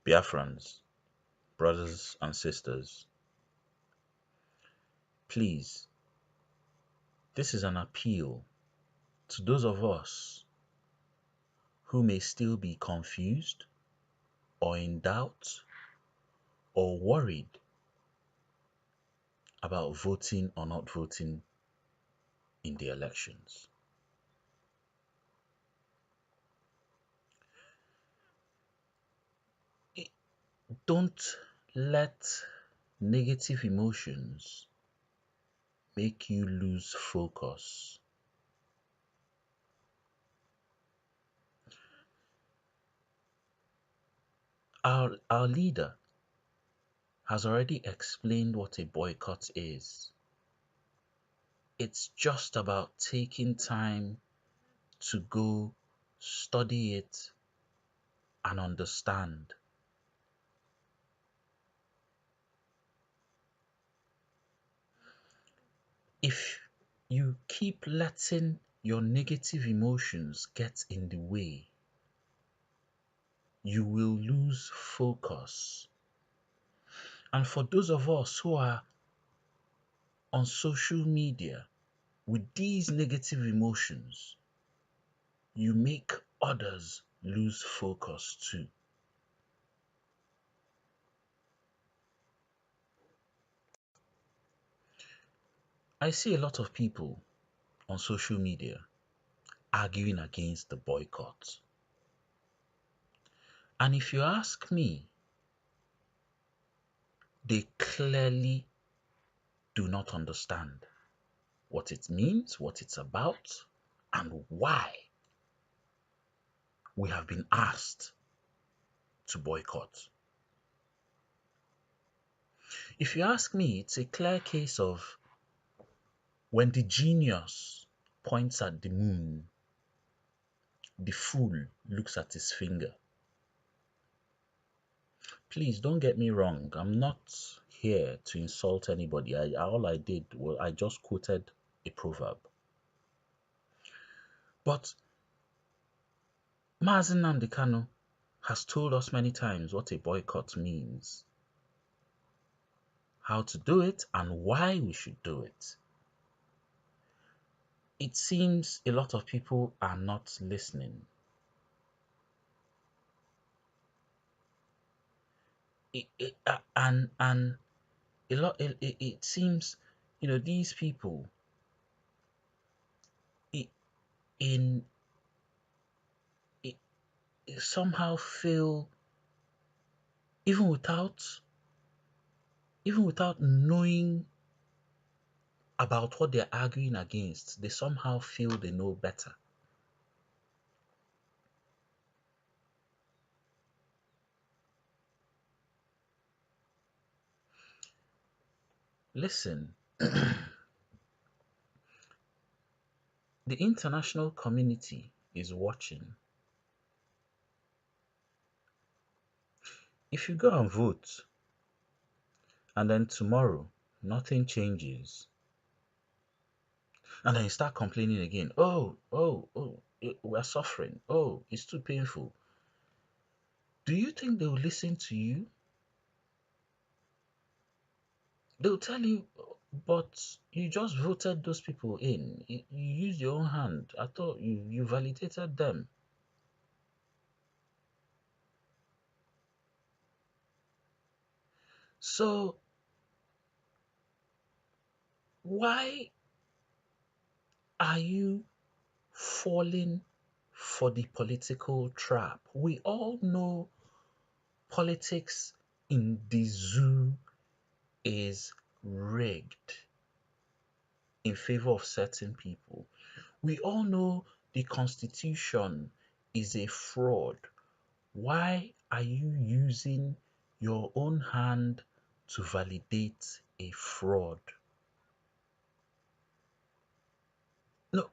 Biafrans, brothers and sisters, please, this is an appeal to those of us who may still be confused or in doubt or worried about voting or not voting in the elections. Don't let negative emotions make you lose focus. Our leader has already explained what a boycott is. It's just about taking time to go study it and understand. If you keep letting your negative emotions get in the way, you will lose focus. And for those of us who are on social media with these negative emotions, you make others lose focus too. I see a lot of people on social media arguing against the boycott. And if you ask me, they clearly do not understand what it means, what it's about, and why we have been asked to boycott. If you ask me, it's a clear case of when the genius points at the moon, the fool looks at his finger. Please don't get me wrong. I'm not here to insult anybody. All I did was I just quoted a proverb. But Mazen Nnamdi Kanu has told us many times what a boycott means, how to do it, and why we should do it. It seems a lot of people are not listening. And it seems, these people it, in it, it somehow feel, even without knowing about what they're arguing against, they somehow feel they know better. Listen, the international community is watching. If you go and vote and then tomorrow nothing changes, and then you start complaining again, we're suffering, oh, it's too painful, do you think they will listen to you? They'll tell you, but you just voted those people in. You used your own hand. I thought you validated them. So why are you falling for the political trap? We all know politics in the zoo is rigged in favor of certain people. We all know the Constitution is a fraud. Why are you using your own hand to validate a fraud? No,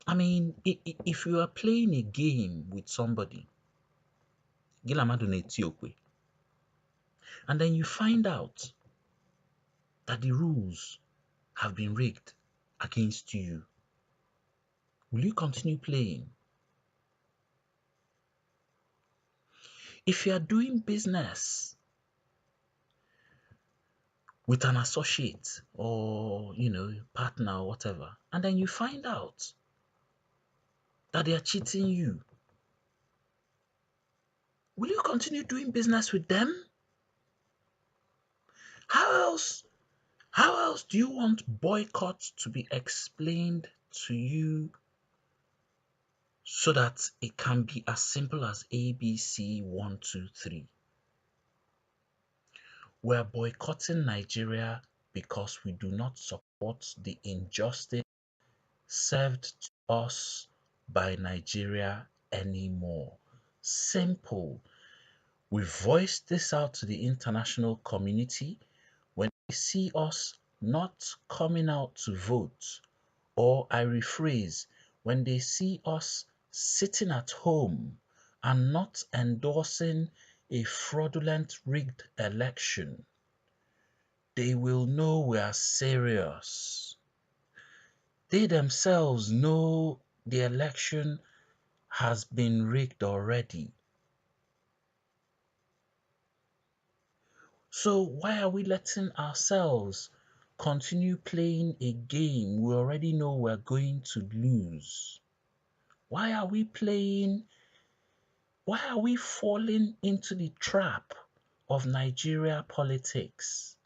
I mean, if you are playing a game with somebody, Gilamadu Netiokwe, and then you find out that the rules have been rigged against you, will you continue playing? If you are doing business with an associate or, partner or whatever, and then you find out that they are cheating you, will you continue doing business with them? How else how else do you want boycott to be explained to you so that it can be as simple as ABC 1, 2, 3? We're boycotting Nigeria because we do not support the injustice served to us by Nigeria anymore. Simple. We voiced this out to the international community. When they see us not coming out to vote, or I rephrase, when they see us sitting at home and not endorsing a fraudulent rigged election, they will know we are serious. They themselves know the election has been rigged already. So why are we letting ourselves continue playing a game we already know we're going to lose? Why are we falling into the trap of Nigeria politics?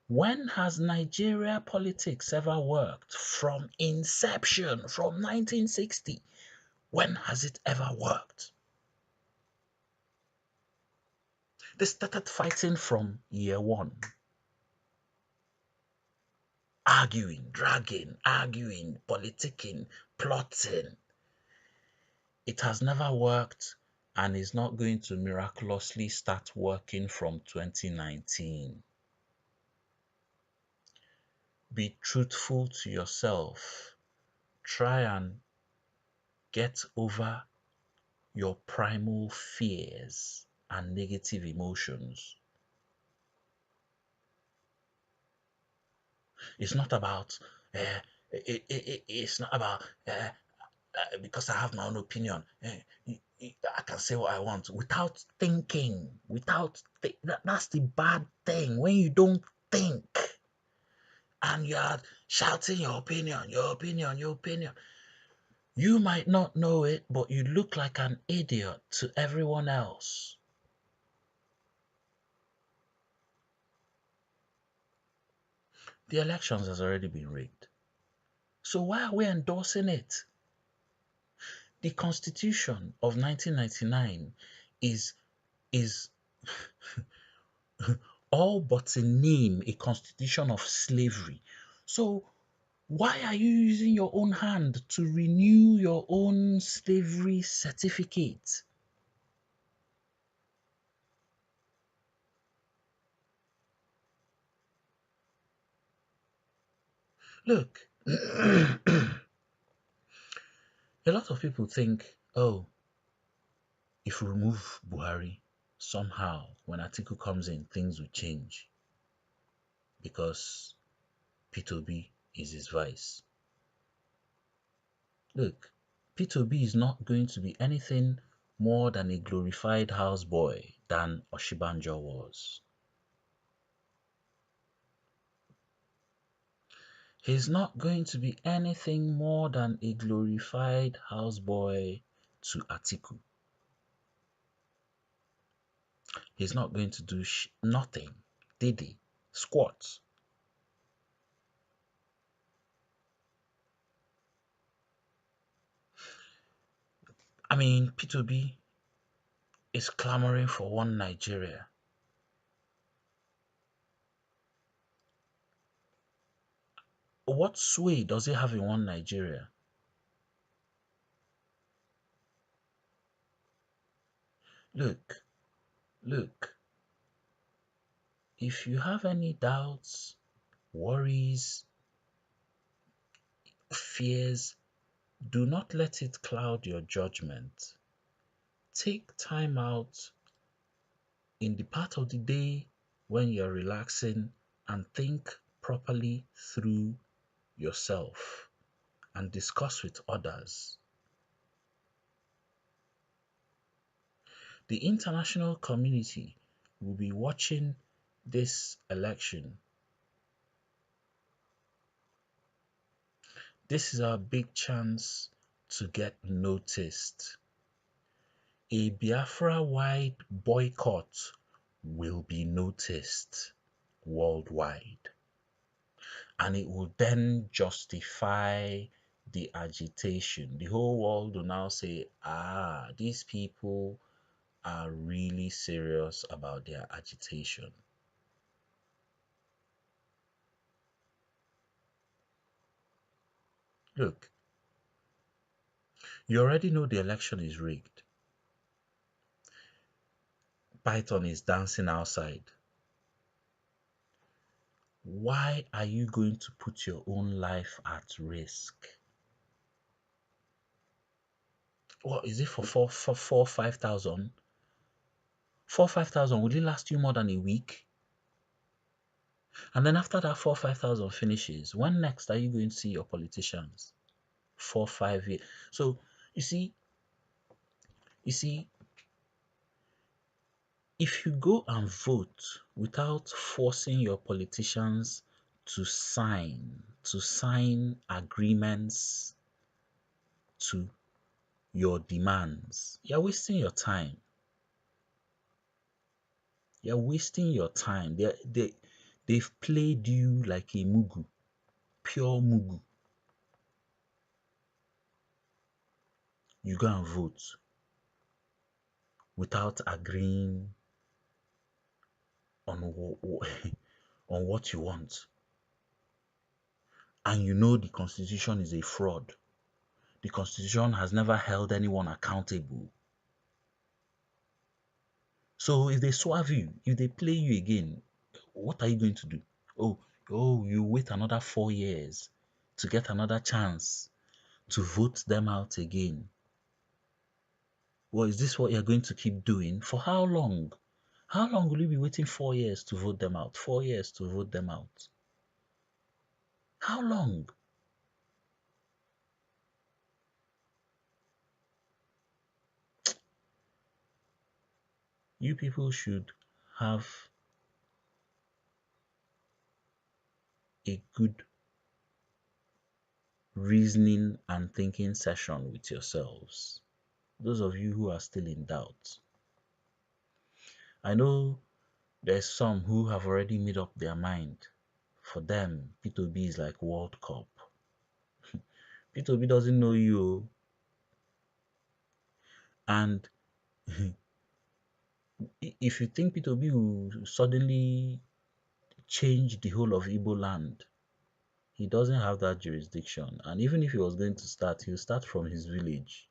When has Nigeria politics ever worked? From inception, from 1960, when has it ever worked? They started fighting from year one. Arguing, dragging, arguing, politicking, plotting. It has never worked and is not going to miraculously start working from 2019. Be truthful to yourself. Try and get over your primal fears and negative emotions. It's not about, it's not about, because I have my own opinion. I can say what I want without thinking. That's the bad thing. When you don't think and you're shouting your opinion, your opinion, your opinion. You might not know it, but you look like an idiot to everyone else. The elections has already been rigged. So why are we endorsing it? The Constitution of 1999 is all but in name a constitution of slavery. So why are you using your own hand to renew your own slavery certificate? Look, a lot of people think, oh, if we remove Buhari, somehow when Atiku comes in, things will change because P2B is his vice. Look, P2B is not going to be anything more than a glorified houseboy than Oshibanjo was. He's not going to be anything more than a glorified houseboy to Atiku. He's not going to do nothing, diddy, squat. I mean, P2B is clamoring for one Nigeria. What sway does he have in one Nigeria? Look, look, if you have any doubts, worries, fears, do not let it cloud your judgment. Take time out in the part of the day when you're relaxing and think properly through yourself and discuss with others. The international community will be watching this election. This is our big chance to get noticed. A Biafra wide boycott will be noticed worldwide, and it will then justify the agitation. The whole world will now say, these people are really serious about their agitation. Look, you already know the election is rigged. Python is dancing outside. Why are you going to put your own life at risk? What is it for 5,000? 5,000, will it last you more than a week? And then after that 5,000 finishes, when next are you going to see your politicians? 5 years. So you see, if you go and vote without forcing your politicians to sign agreements to your demands, you're wasting your time. You're wasting your time. They've played you like a mugu, pure mugu. You go and vote without agreeing on on what you want, and you know the constitution is a fraud. The constitution has never held anyone accountable. So if they swerve you, if they play you again, what are you going to do? Oh, you wait another 4 years to get another chance to vote them out again. Well, is this what you're going to keep doing? For how long? How long will you be waiting 4 years to vote them out? 4 years to vote them out. How long? You people should have a good reasoning and thinking session with yourselves. Those of you who are still in doubt. I know there's some who have already made up their mind. For them, P2B is like World Cup. P2B doesn't know you. And if you think P2B will suddenly change the whole of Igbo land, he doesn't have that jurisdiction. And even if he was going to start, he'll start from his village.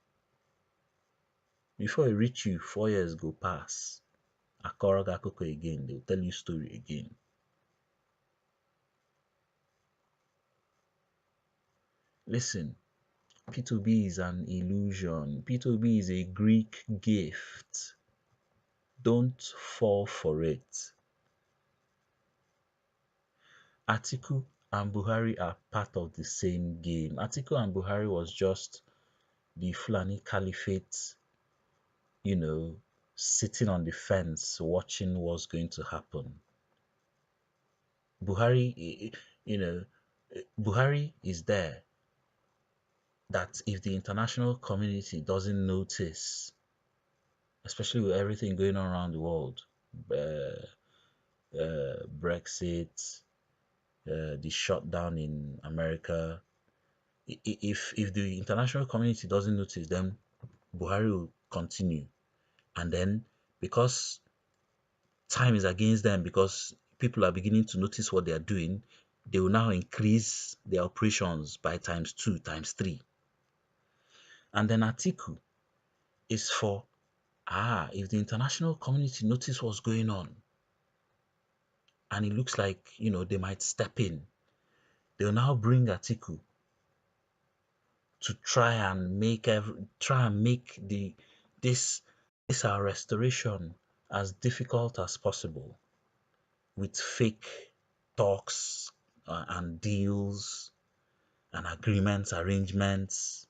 Before he reach you, 4 years go pass. Akoroga Koko again, they'll tell you story again. Listen, P2B is an illusion. P2B is a Greek gift. Don't fall for it. Atiku and Buhari are part of the same game. Atiku and Buhari was just the Fulani Caliphate, sitting on the fence watching what's going to happen. Buhari, Buhari is there that if the international community doesn't notice, especially with everything going on around the world, uh, Brexit, the shutdown in America, if the international community doesn't notice, then Buhari will continue. And then because time is against them, because people are beginning to notice what they are doing, they will now increase their operations by times 2, times 3. And then Atiku is for, if the international community notice what's going on, and it looks like, they might step in, they'll now bring Atiku to try and make this our restoration as difficult as possible with fake talks and deals and agreements, arrangements.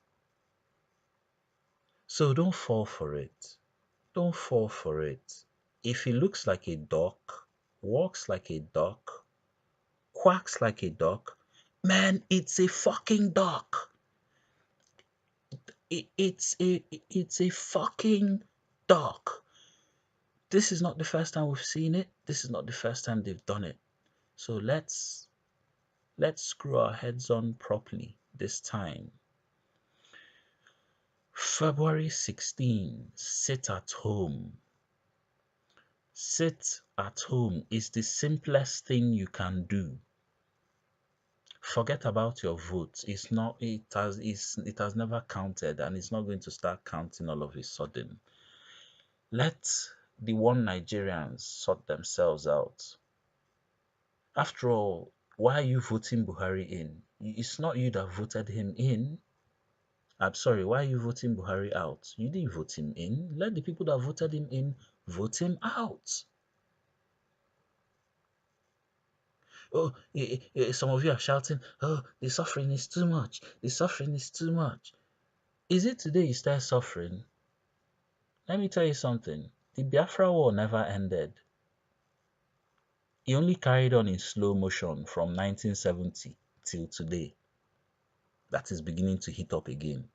So don't fall for it. Don't fall for it. If he looks like a duck, walks like a duck, quacks like a duck, man, it's a fucking duck. It's a fucking duck. This is not the first time we've seen it. This is not the first time they've done it. So let's screw our heads on properly this time. February 16, sit at home. Sit at home is the simplest thing you can do. Forget about your vote. It has never counted and it's not going to start counting all of a sudden. Let the one Nigerians sort themselves out. After all, why are you voting Buhari in? It's not you that voted him in. I'm sorry, why are you voting Buhari out? You didn't vote him in. Let the people that voted him in vote him out. Oh, some of you are shouting, oh, the suffering is too much. The suffering is too much. Is it today you start suffering? Let me tell you something. The Biafra war never ended. It only carried on in slow motion from 1970 till today. That is beginning to heat up again.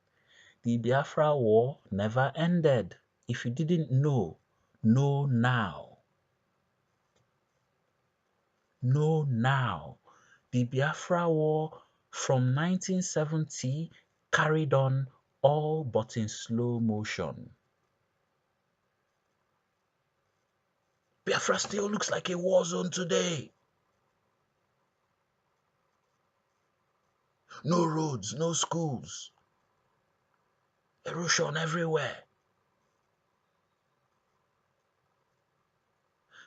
The Biafra war never ended. If you didn't know, know now. Know now. The Biafra war from 1970 carried on all but in slow motion. Biafra still looks like a war zone today. No roads, no schools. Erosion everywhere.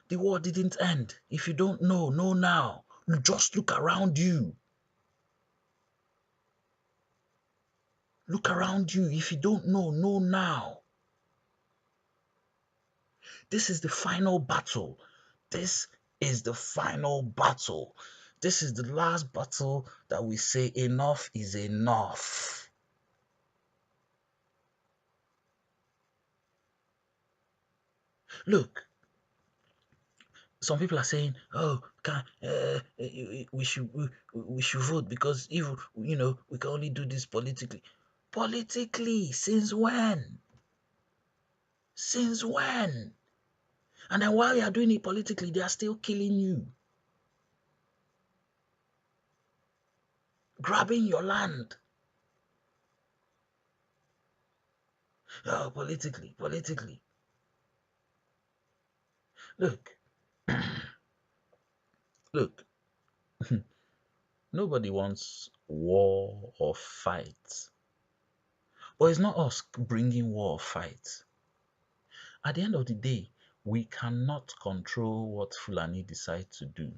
The war didn't end. If you don't know, know now. Just look around you. Look around you. If you don't know, know now. This is the final battle. This is the final battle. This is the last battle that we say enough is enough. Look, some people are saying, "Oh, we should vote because if we can only do this politically." Politically, since when? Since when? And then while you are doing it politically, they are still killing you, grabbing your land. Oh, politically, politically. Look, look. Nobody wants war or fight. But it's not us bringing war or fight. At the end of the day, we cannot control what Fulani decide to do.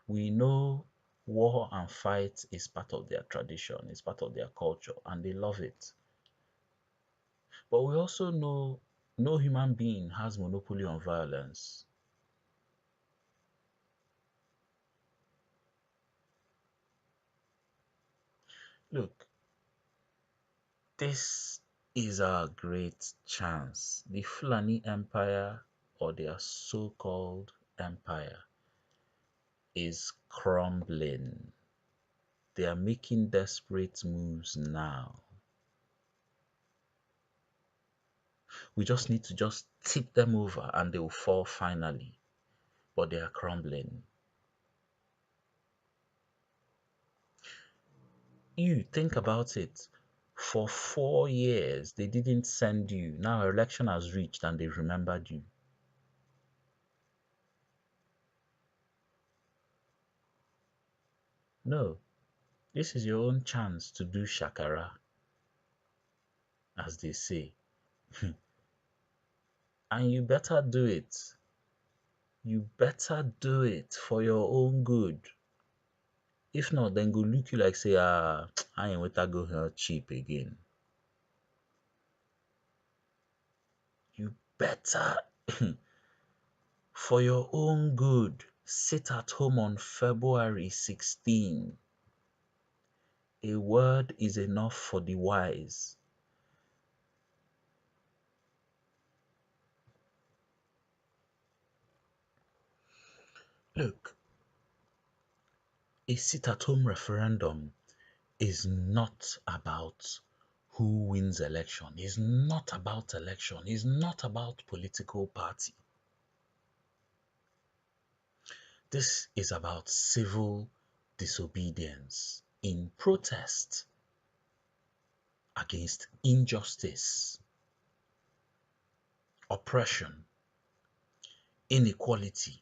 We know war and fight is part of their tradition, it's part of their culture, and they love it. But we also know no human being has monopoly on violence. Look, this is our great chance. The Fulani Empire, or their so-called empire, is crumbling. They are making desperate moves now. We just need to just tip them over and they will fall finally. But they are crumbling. You think about it. For 4 years, they didn't send you. Now election has reached and they remembered you. No, this is your own chance to do shakara, as they say. And you better do it. You better do it for your own good. If not, then go look you like say, I ain't with that go here cheap again. You better, for your own good, sit at home on February 16. A word is enough for the wise. Look, a sit-at-home referendum is not about who wins election. It's not about election. It's not about political party. This is about civil disobedience in protest against injustice, oppression, inequality,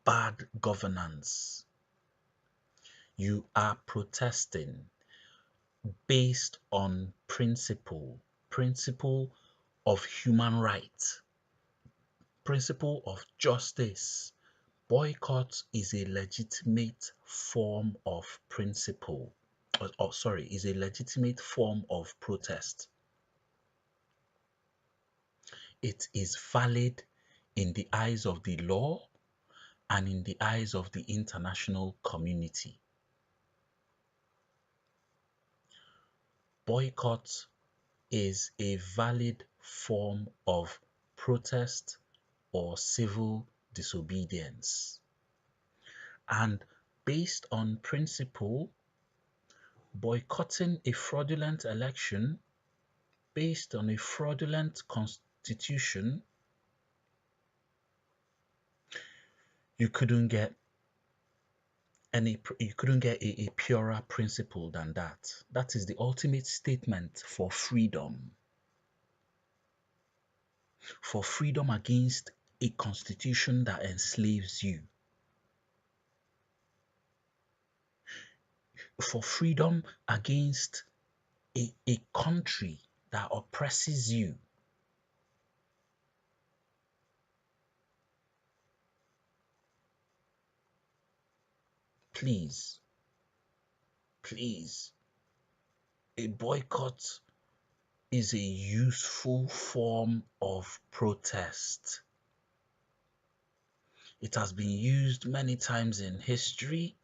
bad governance. You are protesting based on principle of human rights, principle of justice. Boycott is a legitimate form of principle. Is a legitimate form of protest. It is valid in the eyes of the law and in the eyes of the international community. Boycott is a valid form of protest or civil disobedience. And based on principle, boycotting a fraudulent election based on a fraudulent constitution, you couldn't get a purer principle than that. That is the ultimate statement for freedom against a constitution that enslaves you, for freedom against a country that oppresses you. Please, please, a boycott is a useful form of protest. It has been used many times in history,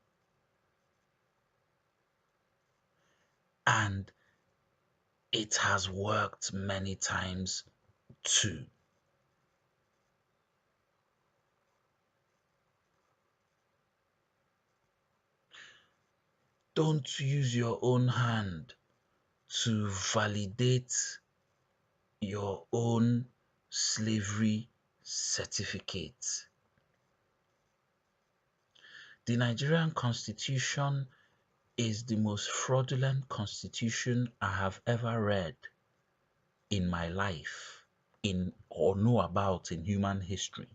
and it has worked many times too. Don't use your own hand to validate your own slavery certificate. The Nigerian Constitution is the most fraudulent constitution I have ever read in my life, or know about in human history.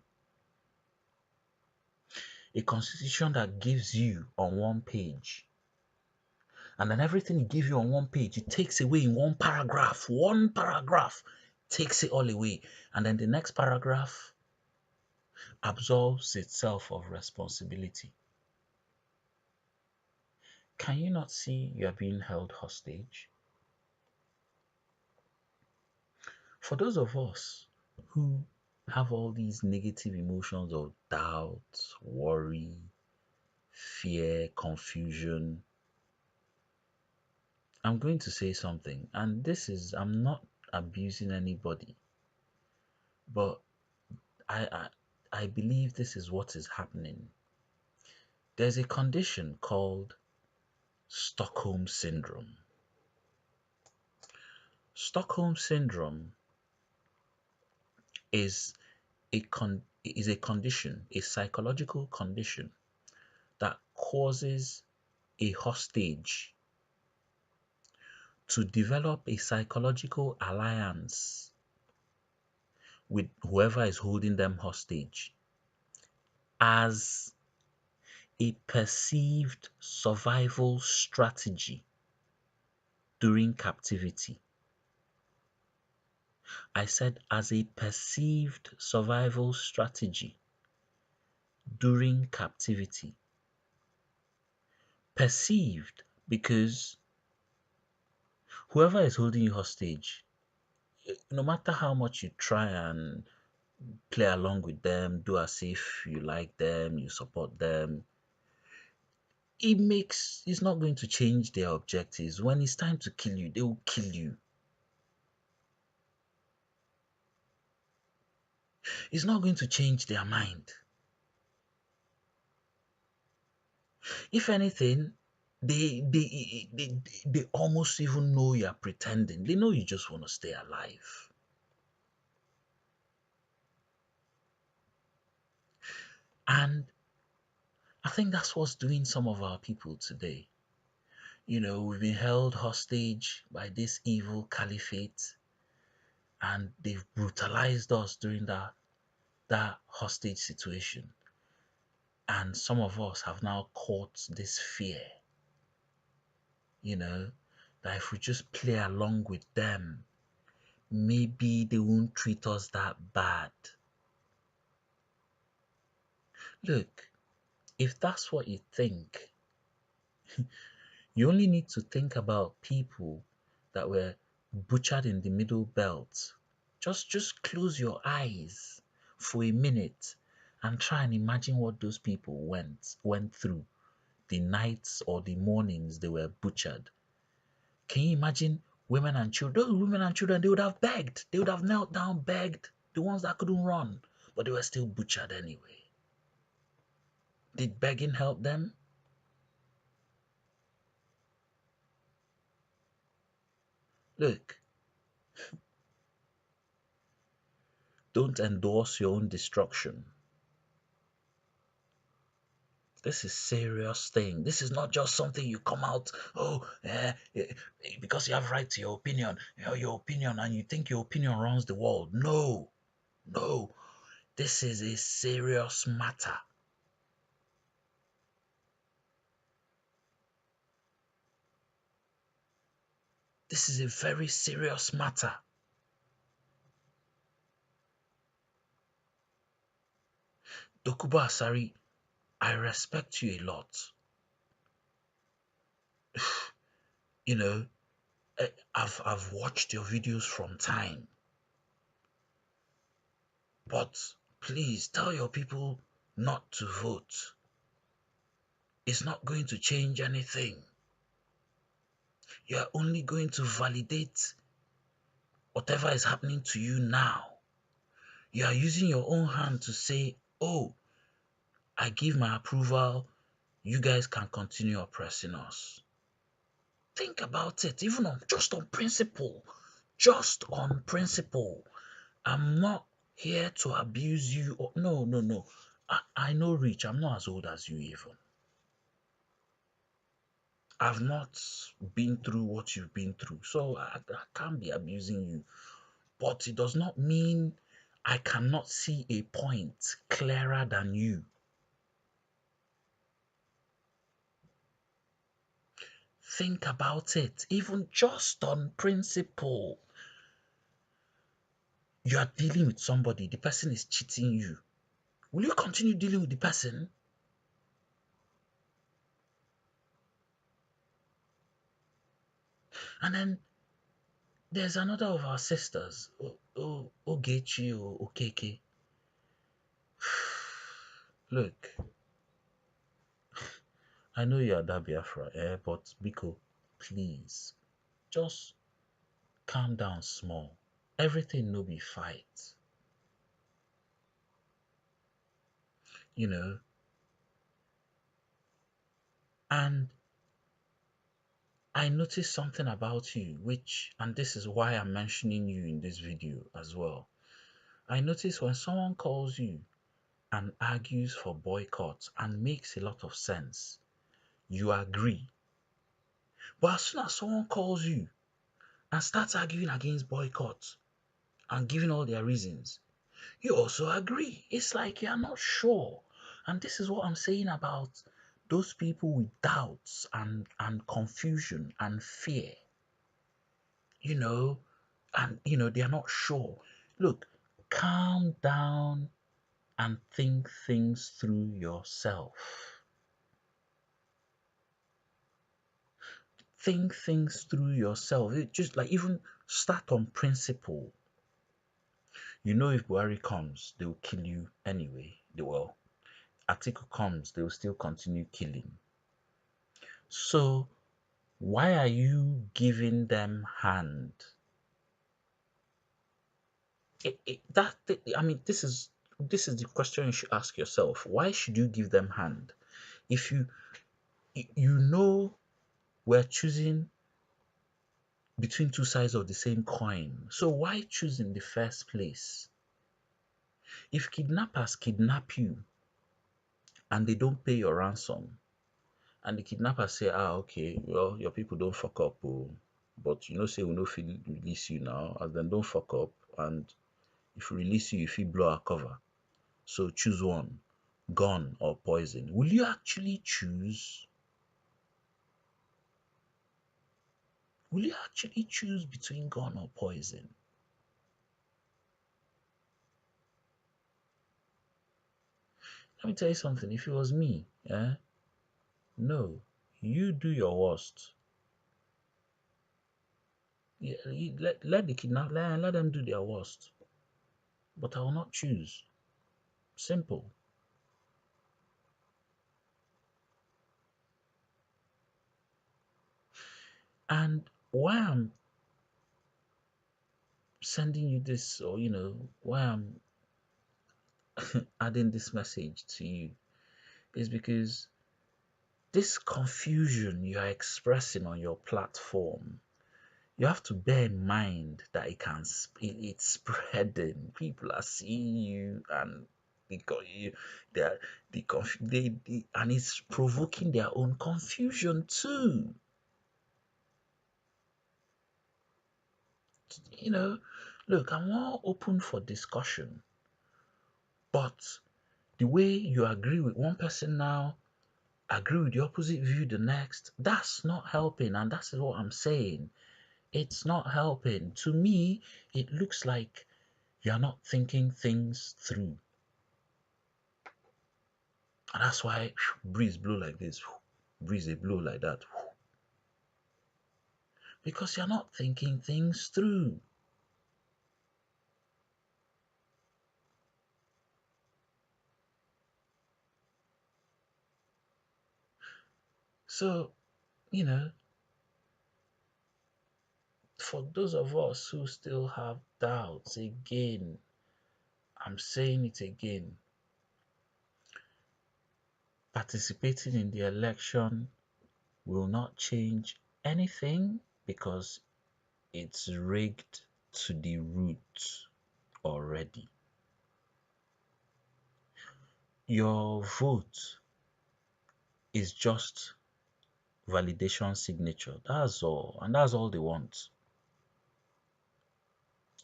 A constitution that gives you on one page, and then everything it gives you on one page, it takes away in one paragraph. One paragraph takes it all away. And then the next paragraph absolves itself of responsibility. Can you not see you are being held hostage? For those of us who have all these negative emotions of doubt, worry, fear, confusion, I'm going to say something, and I'm not abusing anybody, but I, I, I believe this is what is happening. There's a condition called Stockholm Syndrome. Stockholm Syndrome is a condition, a psychological condition that causes a hostage to develop a psychological alliance with whoever is holding them hostage as a perceived survival strategy during captivity. I said as a perceived survival strategy during captivity. Perceived because whoever is holding you hostage, no matter how much you try and play along with them, do as if you like them, you support them, it's not going to change their objectives. When it's time to kill you, they will kill you. It's not going to change their mind. If anything, they almost even know you're pretending. They know you just want to stay alive. And I think that's what's doing some of our people today. We've been held hostage by this evil caliphate, and they've brutalized us during that hostage situation. And some of us have now caught this fear, you know, that if we just play along with them, maybe they won't treat us that bad. Look, if that's what you think, you only need to think about people that were butchered in the middle belt. Just close your eyes for a minute and try and imagine what those people went through the nights or the mornings they were butchered. Can you imagine women and children? Those women and children, they would have begged. They would have knelt down, begged. The ones that couldn't run, but they were still butchered anyway. Did begging help them? Look, don't endorse your own destruction. This is serious thing. This is not just something you come out, because you have right to your opinion, your opinion, and you think your opinion runs the world. No, no, this is a serious matter. This is a very serious matter. Dokubo Asari, I respect you a lot. You know, I've watched your videos from time, but please tell your people not to vote. It's not going to change anything. You're only going to validate whatever is happening to you now. You are using your own hand to say, oh, I give my approval. You guys can continue oppressing us. Think about it, even just on principle. Just on principle. I'm not here to abuse you. No, no, no. I know, Rich. I'm not as old as you even. I've not been through what you've been through, so I can't be abusing you. But it does not mean I cannot see a point clearer than you. Think about it, even just on principle. You are dealing with somebody, the person is cheating you. Will you continue dealing with the person? And then there's another of our sisters, Ogechi or Okeke. Look, I know you're that Biafra, but Biko, please, just calm down small. Everything no be fight. You know, and I noticed something about you, and this is why I'm mentioning you in this video as well. I noticed when someone calls you and argues for boycotts and makes a lot of sense, you agree. But as soon as someone calls you and starts arguing against boycotts and giving all their reasons, you also agree. It's like you're not sure. And this is what I'm saying about those people with doubts and confusion and fear. You know, they're not sure. Look, calm down and think things through yourself. Think things through yourself. It just like even start on principle. If Buhari comes, they will kill you anyway. Atiku comes, they will still continue killing. So why are you giving them hand? This is the question you should ask yourself. Why should you give them hand? If you You know we're choosing between two sides of the same coin. So why choose in the first place? If kidnappers kidnap you and they don't pay your ransom, and the kidnappers say, okay, well, your people don't fuck up, oh, but you know, say we no fit release you now, as then don't fuck up, and if we release you, if you blow our cover. So choose one, gun or poison. Will you actually choose? Will you actually choose between gun or poison? Let me tell you something. If it was me, no, you do your worst. Yeah, let the kidnap, let them do their worst. But I will not choose. Simple. And why I'm sending you this, or why I'm adding this message to you, is because this confusion you are expressing on your platform, you have to bear in mind that it's spreading. People are seeing you, and because they, are- and it's provoking their own confusion too. You know, look, I'm all open for discussion, but the way you agree with one person now, agree with the opposite view the next, that's not helping, and that's what I'm saying. It's not helping. To me, it looks like you're not thinking things through. And that's why breeze blow like this, breeze they blow like that. Because you're not thinking things through. So, you know, for those of us who still have doubts, again, I'm saying it again, participating in the election will not change anything because it's rigged to the root already. Your vote is just validation signature. That's all. And that's all they want.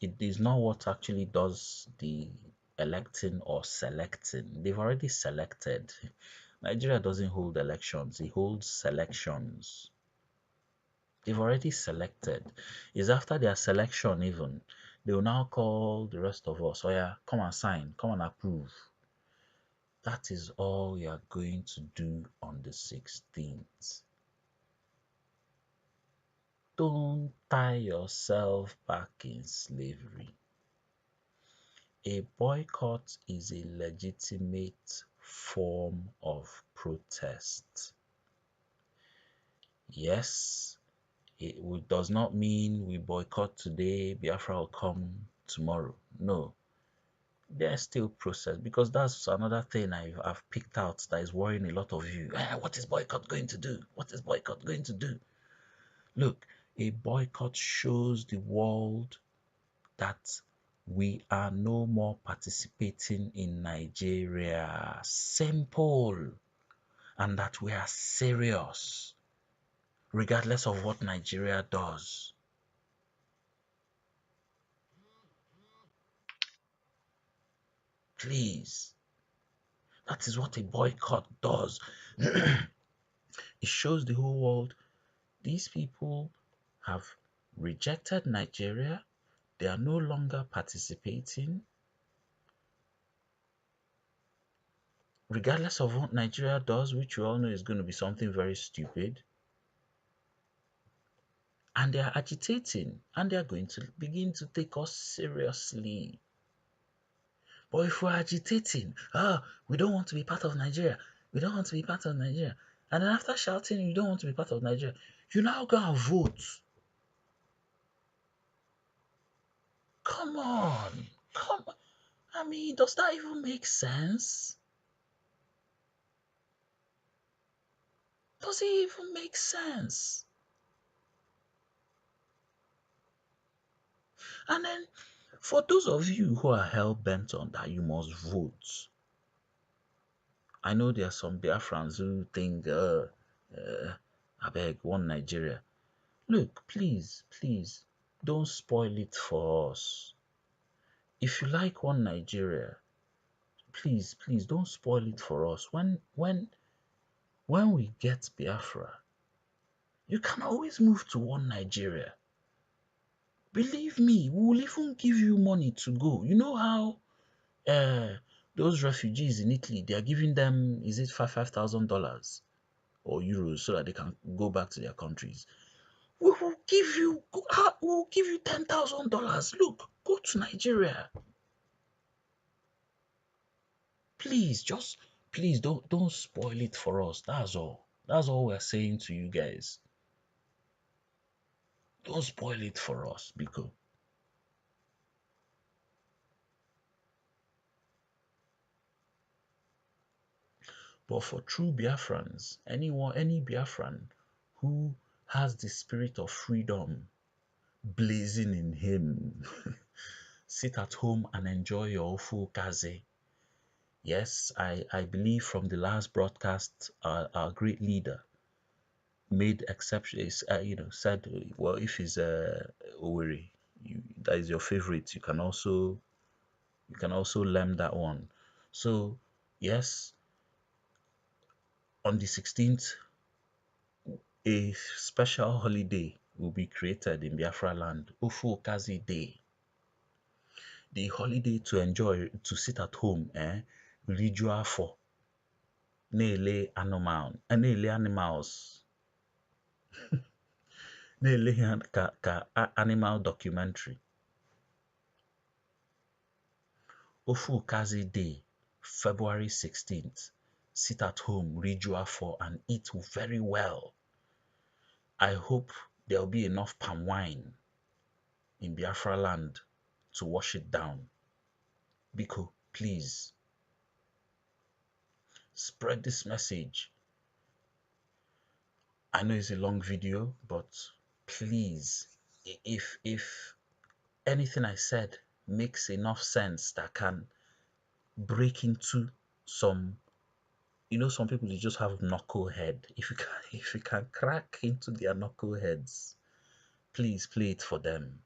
It is not what actually does the electing or selecting. They've already selected. Nigeria doesn't hold elections, it holds selections. They've already selected. It's after their selection even. They will now call the rest of us. Oh yeah, come and sign, come and approve. That is all you are going to do on the 16th. Don't tie yourself back in slavery. A boycott is a legitimate form of protest. Yes, it does not mean we boycott today, Biafra will come tomorrow. No, there's still process, because that's another thing I've picked out that is worrying a lot of you. What is boycott going to do? What is boycott going to do? Look, a boycott shows the world that we are no more participating in Nigeria. Simple. And that we are serious, regardless of what Nigeria does. Please. That is what a boycott does. It shows the whole world these people have rejected Nigeria. They are no longer participating. Regardless of what Nigeria does, which we all know is going to be something very stupid, and they are agitating, and they are going to begin to take us seriously. But if we're agitating, we don't want to be part of Nigeria, we don't want to be part of Nigeria, and then after shouting you don't want to be part of Nigeria, you now go and vote. Come on, come on. I mean, does that even make sense? Does it even make sense? And then, for those of you who are hell bent on that you must vote, I know there are some Biafrans who think, I beg, one Nigeria. Look, please, please, don't spoil it for us. If you like one Nigeria, please, please don't spoil it for us. When we get Biafra, you can always move to one Nigeria. Believe me, we will even give you money to go. You know how those refugees in Italy, they are giving them, is it $5,000 or euros so that they can go back to their countries? We will give you $10,000. Look, go to Nigeria. Please, just please don't spoil it for us. That's all. That's all we're saying to you guys. Don't spoil it for us, because but for true Biafrans, any Biafran who has the spirit of freedom blazing in him, sit at home and enjoy your full kaze. Yes, I believe from the last broadcast, our great leader made exceptions, said, well, if he's Oweri, that is your favorite, you can also learn that one. So, yes, on the 16th, a special holiday will be created in Biafra land, Ofu Okazi Day. The holiday to enjoy, to sit at home, riju for na-ele animals, na-ele ka animal documentary. Ofu Okazi Day, February 16th. Sit at home, riju for, and eat very well. I hope there'll be enough palm wine in Biafra land to wash it down. Biko, please spread this message. I know it's a long video, but please, if anything I said makes enough sense that can break into some, some people, they just have knucklehead. If you can crack into their knuckleheads, please play it for them.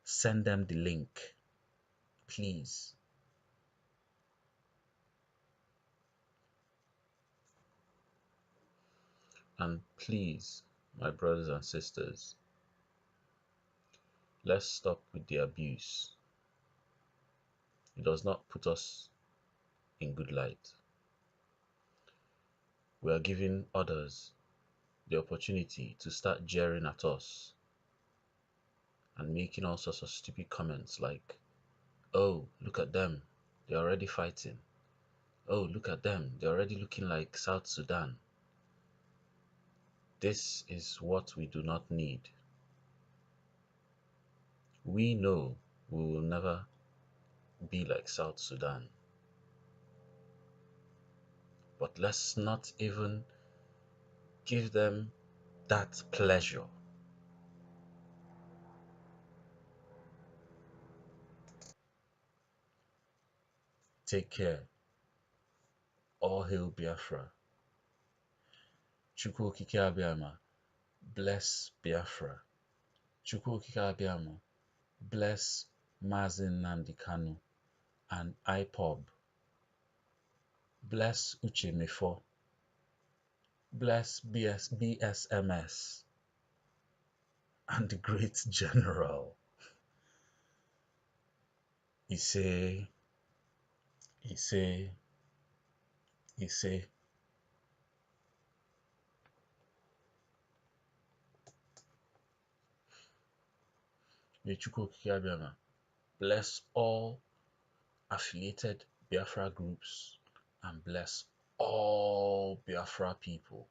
Send them the link, please. And please, my brothers and sisters, let's stop with the abuse. It does not put us in good light. We are giving others the opportunity to start jeering at us and making all sorts of stupid comments like, oh, look at them, they're already fighting. Oh, look at them, they're already looking like South Sudan. This is what we do not need. We know we will never be like South Sudan. But let's not even give them that pleasure. Take care. All hail Biafra. Chukwu Okike Abiama, bless Biafra. Chukwu Okike Abiama, bless Mazin Nnamdi Kanu and IPOB. Bless Uche Mefo. Bless BSMS and the great general. Ise, Ise, Ise. May Chukwu Okike Abiama bless all affiliated Biafra groups and bless all Biafra people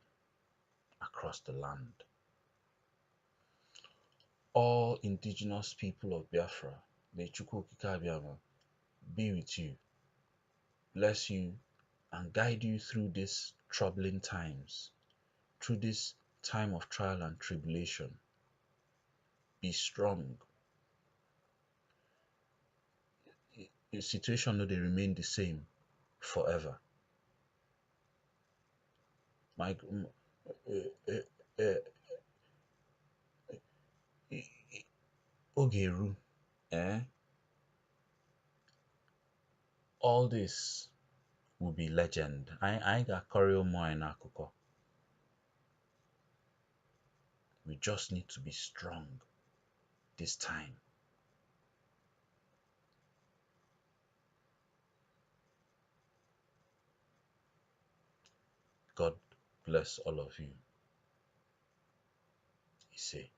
across the land. All indigenous people of Biafra, may Chukwu Okike Abiama be with you, bless you, and guide you through these troubling times, through this time of trial and tribulation. Be strong. Your situation no dey remain the same forever. My oge eru, all this will be legend. I ga-akọrọ ụmụ anyị n'akụkọ. We just need to be strong this time. God bless all of you. He say.